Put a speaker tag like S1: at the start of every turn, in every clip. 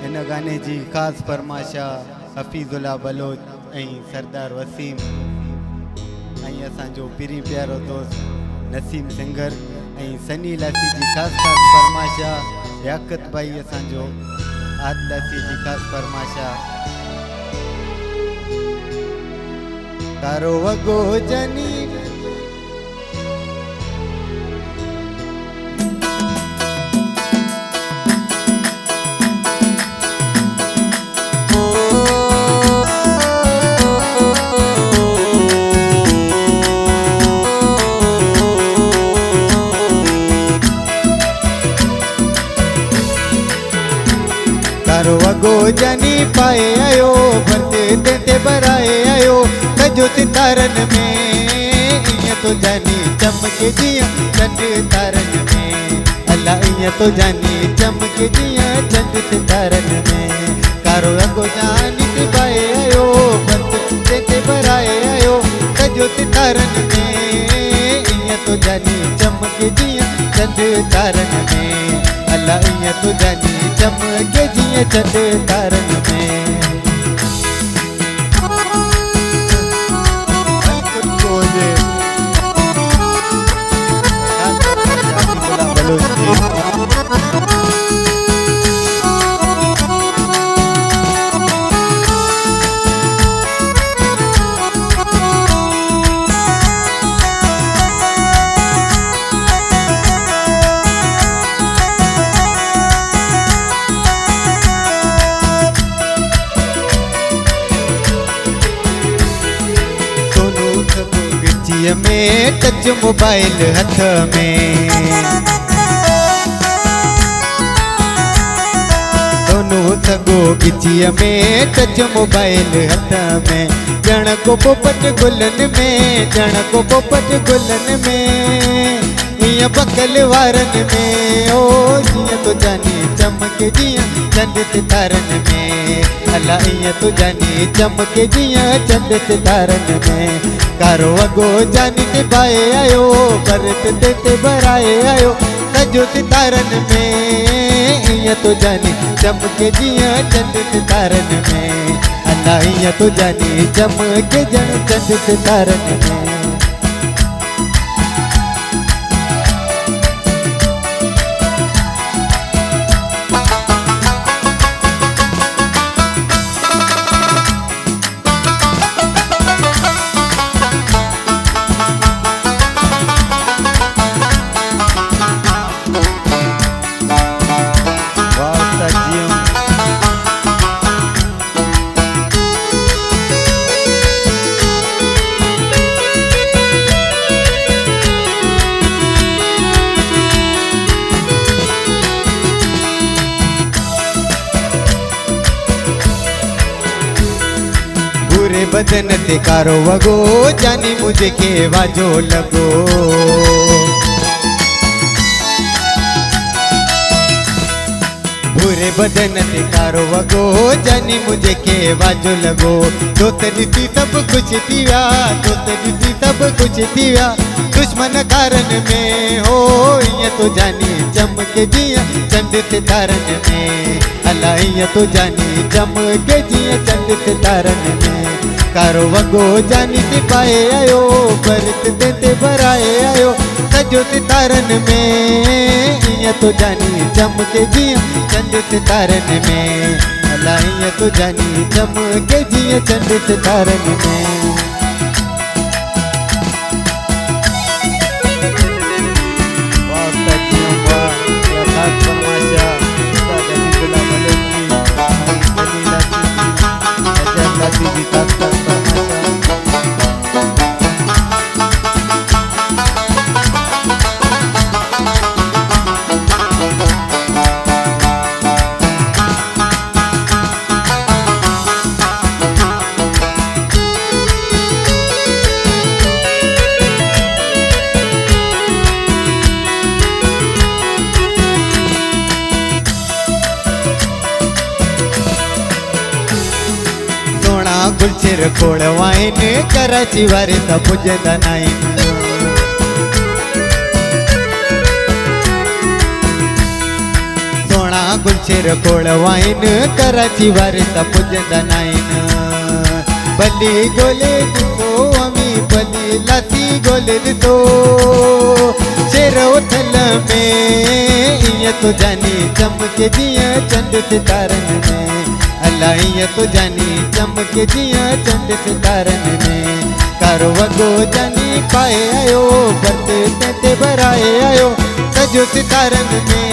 S1: इन गाने जी ख़ास फरमाशा हफ़ीज़ुल्लाह बलोच ऐं सरदार वसीम ऐं असांजो पिरी प्यारो दोस्त नसीम सिंगर ऐं सनी लासी जी ख़ास फरमाशा याकत भाई असांजो आद लासी जी ख़ास फरमाशा तारो वगो जनी तारो वगो जनी पाए आयो भरते देते बराए आयो कजो सितारन में इं तो जानी चमके जिया चंद तारन में अल्लाह इं तो जानी चमके जिया चंद सितारन में तारो वगो जनी पाए आयो भरते देते बराए आयो कजो सितारन में इं तो जानी चमके जिया चंद तारन में अल्लाह इं तो जानी चमके जिया चंद तारन में में टच मोबाइल हथ में दोनों सगो गिचिया में टच मोबाइल हथ में जण को पोपट गुलन में जण को पोपट गुलन में इं बकल वारन में ओ जिया तो जानी चमके जिया चंद सितारन में अल्लाह इं तो जानी चमके जिया चंद सितारन में कारो वगो जानी ते पाए आयो भरत देते बराए आयो कजो सितारन में इं तो जानी चमके जिया चंद सितारन में अल्लाह इं तो जानी चमके जन चंद सितारन में पूरे बदन ते कारो वगो जानी मुझे के वाजो लगो पूरे बदन ते कारो वगो जानी मुझे के वाजो लगो तो तेरी सब कुछ दिया तो तेरी सब कुछ दिया दुश्मन कारण में हो इं तो जानी चमके जिया चंद सितारन में अल्लाह इं तो जानी चमके जिया चंद सितारन में कारो वगो जानी ते पाए आयो भरत देते बराए आयो कजो सितारन में इं तो जानी चमके जिया चंद सितारन में अल्लाह इं तो जानी चमके जिया चंद सितारन में गुलचेर खोड़ वाइन कराची वारे त पुजंदा नाइन बुलशेर खोड़ वाइन कराची वारिता पुजंदा नाइन भली गोले ॾिसो अमी भली लाती गोले ॾिसो शेर उथल में ईअं तो जानी चमके जीअं चंड सितारनि में अला ईअं तो जानी चमके जीअं चंड सितारनि में कारो वॻो जानी पाए आयो भर्त ते भराए आयो सजो सितारनि में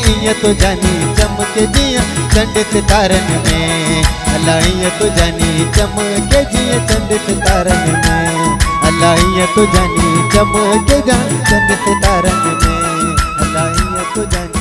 S1: ईअं तो जानी चमके जीअं चंड सितारनि में अला ईअं तो जानी चमके जीअं चंड सितारनि में अला ईअं तो जानी चमके जीअं चंड सितारनि में अला ईअं तो जानी